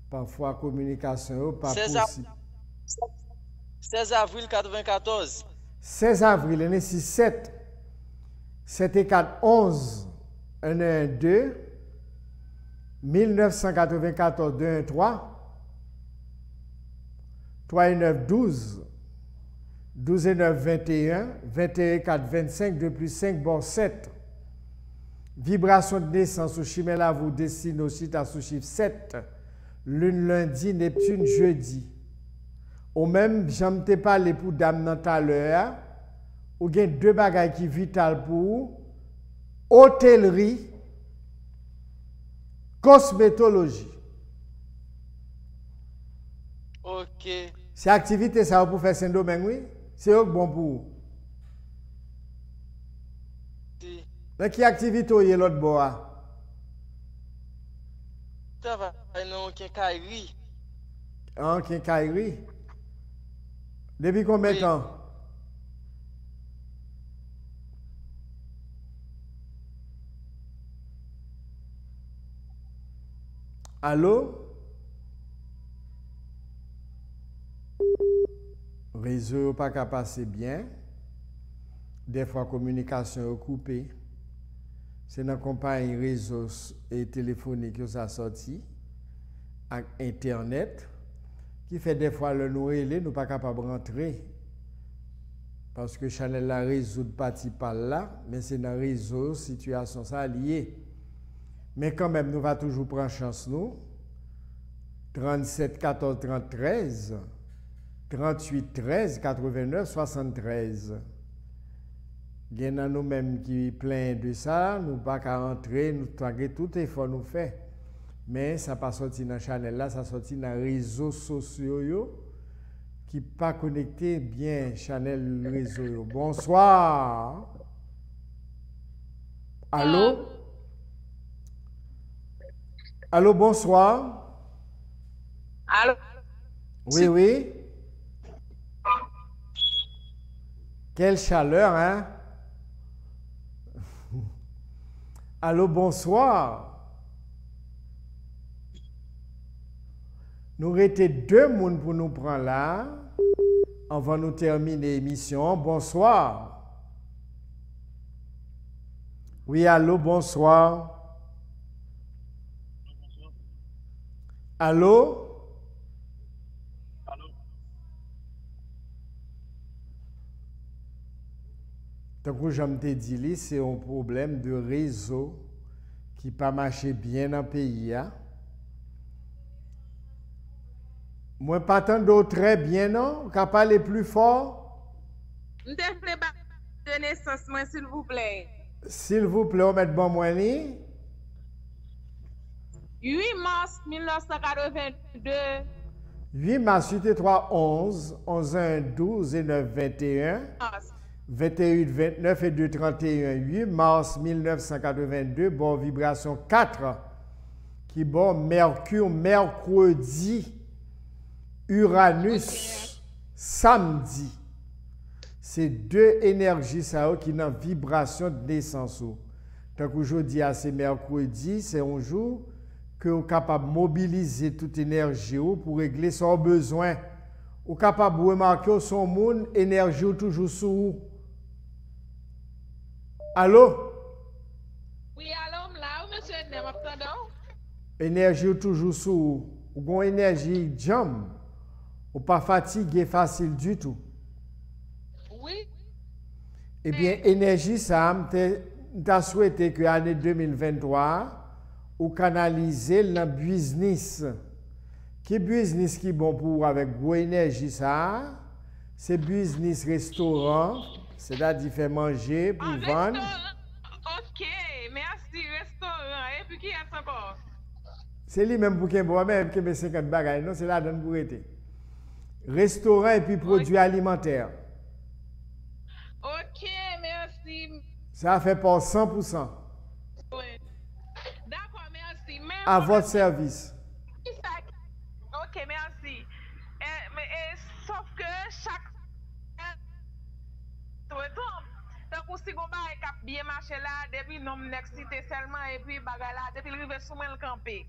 Parfois, communication, yo, pas 16 possible. 16 avril 94. 16 avril, on est 7. 7 et 4, 11. 1 1 2. 1994, 2 1 3. 3 et 9, 12. 12 et 9, 21. 21 et 4, 25. 2 plus 5, bon 7. Vibration de naissance au Chimela, vous dessinez aussi à sous chiffre 7. Lune lundi, Neptune jeudi. Ou même, j'aime te parler pour dame dans tout à l'heure, ou bien 2 bagages qui vital pour hôtellerie, cosmétologie. Ok. C'est activité ça pour faire ce domaine, oui? C'est bon pour vous. Si. Dans quelle activité vous avez l'autre bois? Travail dans quincaillerie. En quincaillerie? Depuis combien de temps? Allô? Réseau pas qu'à passer bien. Des fois, communication est coupée. C'est dans la compagnie réseau et téléphonique que ça sorti. avec Internet, qui fait des fois le nous relais, nous pas capable de rentrer. Parce que Chanel la réseau de parti par là, mais c'est dans le réseau, situation ça liée. Mais quand même, nous va toujours prendre chance, nous. 37 14 33 38 13 89 73. Il y en a nous-mêmes qui plein de ça, nous pas qu'à rentrer, nous traquer tout effort nous fait. Mais ça pas sorti dans Chanel là, ça sorti dans les réseaux sociaux yo, qui pas connecté bien Chanel réseau yo. Bonsoir. Allô? Allô, bonsoir. Allô? Oui, oui. Quelle chaleur, hein? Allô, bonsoir. Nous étions deux personnes pour nous prendre là. Avant de nous terminer l'émission. Bonsoir. Oui, allô, bonsoir. Allô? Donc, je te dis, c'est un problème de réseau qui n'a pas marché bien dans le pays. Hein? Moi, pas tant d'autres très bien, non? Qu'à parler plus fort? Je de naissance, moi, s'il vous plaît. S'il vous plaît, on met bon moyen. 8 mars 1982. 8 mars 83 11, 11 1 12 et 9 21. 28 29 et 2 31. 8 mars 1982, bon vibration 4. Qui bon Mercure, mercredi. Uranus, samedi. C'est deux énergies ça, qui ont vibration de naissance. Donc aujourd'hui, c'est mercredi, c'est un jour que vous êtes capable de mobiliser toute énergie pour régler son besoin. Vous êtes capable de remarquer que son monde, énergie toujours sous vous. Allô? Oui, allô, là, monsieur Edna, m'entendez? Énergie toujours sous vous. Vous avez une énergie jam. Ou pas fatigué facile du tout. Oui. Eh bien, énergie, ça, t'as souhaité que l'année 2023, ou canaliser le business. Qui business qui est bon pour avec gros énergie, ça? C'est business restaurant, c'est-à-dire faire manger pour vendre. Ok, merci, restaurant. Et puis qui est encore? C'est lui-même pour qu'il boit, même qui met 50 bagages, non? C'est là donne pour être. Restaurant et puis produits alimentaires. Ok, merci. Ça fait pour 100%. Oui. D'accord, merci. Même À votre service. Ok, merci. Sauf que chaque... Donc, si on va bien marcher là, depuis non cité seulement, et puis bagarre là, depuis le rive sous le campé.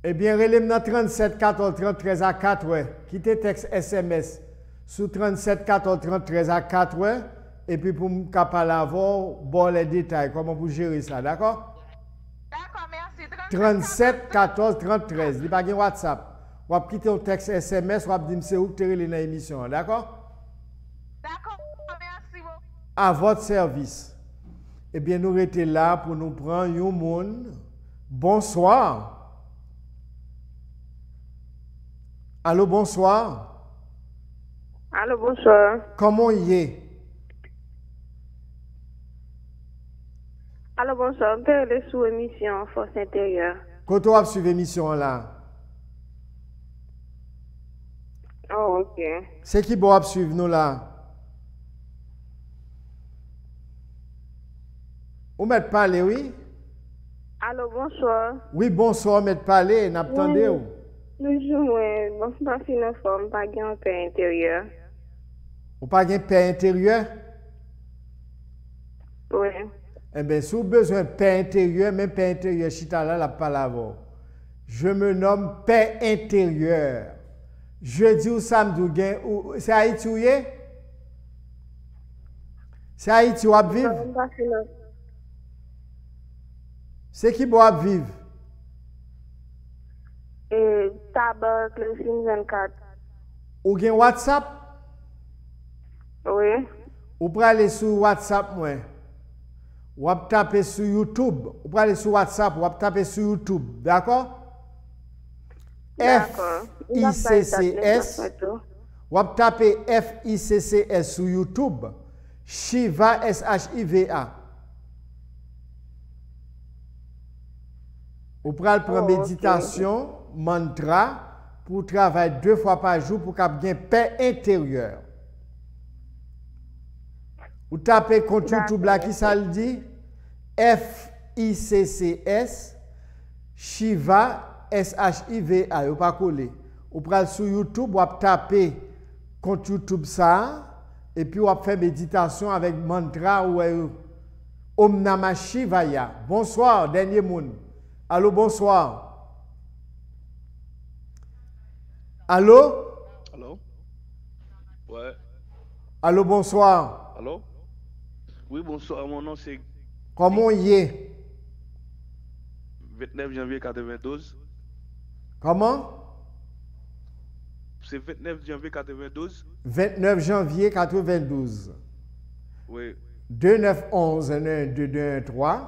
Eh bien, relève dans 37 14 33 à 4, ouais. Quittez texte SMS sous 37 14 33 à 4, ouais. Et puis pour me capable avoir bon les détails, comment vous gérez ça, d'accord? D'accord, merci. 37 14 33. Il n'y a pas de WhatsApp. Vous avez quitté un texte SMS, vous avez dit c'est où que tu es dans l'émission, d'accord? D'accord, merci beaucoup. À votre service. Eh bien, nous étions là pour nous prendre un monde. Bonsoir. Allô, bonsoir. Allô, bonsoir. Comment y est? Allô, bonsoir. On peut aller sous émission Force intérieure. Quand tu as suivi l'émission là? Oh, ok. C'est qui doit suivre nous là? Vous m'êtes parlé, oui? Allô, bonsoir. Oui, bonsoir, m'êtes parlé, n'attendez où? Nous jouons, bon, pas si nous forme, pas un paix intérieur. Ou pas de paix intérieure? Oui. Eh bien, si vous avez besoin de paix intérieure, même paix intérieure, chita là, la parole. Je me nomme paix intérieure. Jeudi ou samedi, c'est Haïti où est? C'est Haïti où vous vivez? C'est qui doit vivre? Et Tabac, le Sim 24. Ou gen WhatsApp? Oui. Ou pour aller sur WhatsApp, moi. Ou ap taper sur YouTube. Ou pour aller sur WhatsApp, ou ap taper sur YouTube. D'accord? D'accord. FICCS. Ou ap taper FICCS sur YouTube. Shiva, SHIVA. Ou pral prendre méditation, mantra, pour travailler 2 fois par jour pour qu'il y ait paix intérieure. Ou tapez compte YouTube là qui ça le dit? FICCS Shiva SHIVA. Ou pas collé. Ou pral sur YouTube, ou taper compte YouTube ça, et puis ou faire méditation avec mantra ou Om Namah Shivaya. Bonsoir, dernier monde. Allô, bonsoir. Allô? Allô? Ouais. Allô, bonsoir. Allô? Oui, bonsoir. Mon nom c'est Comment y est? 29 janvier 92. Comment? C'est 29 janvier 92. 29 janvier 92. Oui. 2911 112213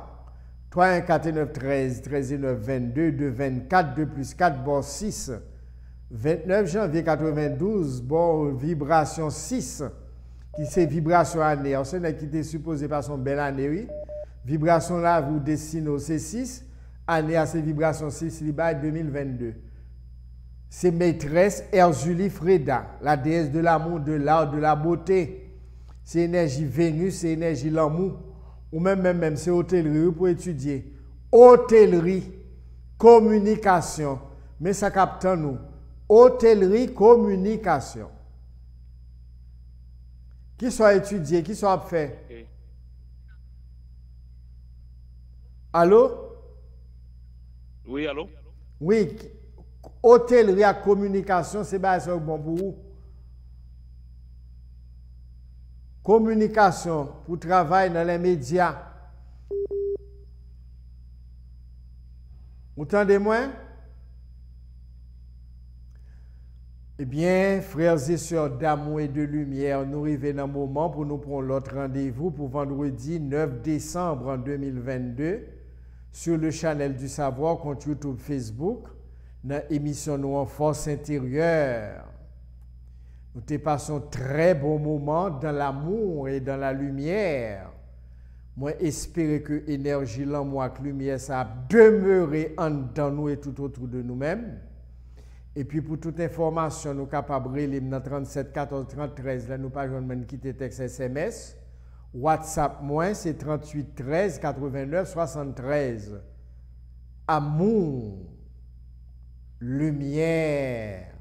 3149 13 139 22 224 2 plus 4 bon 6. 29 janvier 92 bon vibration 6 qui c'est vibration année. On sait qui était supposé par son belle année oui. Vibration là vous dessinez c'est 6 année à ces vibrations 6 liba 2022. C'est maîtresse Erzulie Freda, la déesse de l'amour, de l'art, de la beauté. C'est énergie Vénus, c'est énergie l'amour. Ou même c'est hôtellerie pour étudier. Hôtellerie, communication. Mais ça capte nous. Hôtellerie, communication. Qui soit étudié, qui soit fait? Okay. Allô? Oui, allô? Oui. Hôtellerie à communication, c'est bon pour vous. Communication pour travailler dans les médias. Vous entendez-moi? Eh bien, frères et sœurs d'amour et de lumière, nous arrivons dans un moment pour nous prendre l'autre rendez-vous pour vendredi 9 décembre en 2022 sur le channel du savoir contre YouTube Facebook. Dans l'émission Nous en force intérieure. Nous te passons très bon moment dans l'amour et dans la lumière. Moi, j'espère que l'énergie, l'amour et la lumière, ça a demeuré en dans nous et tout autour de nous-mêmes. Et puis, pour toute information, nous sommes capables de relire dans 37 14 33. Là, nous pas besoin quitter texte SMS. WhatsApp, moi, c'est 38 13 89 73. Amour. Lumière.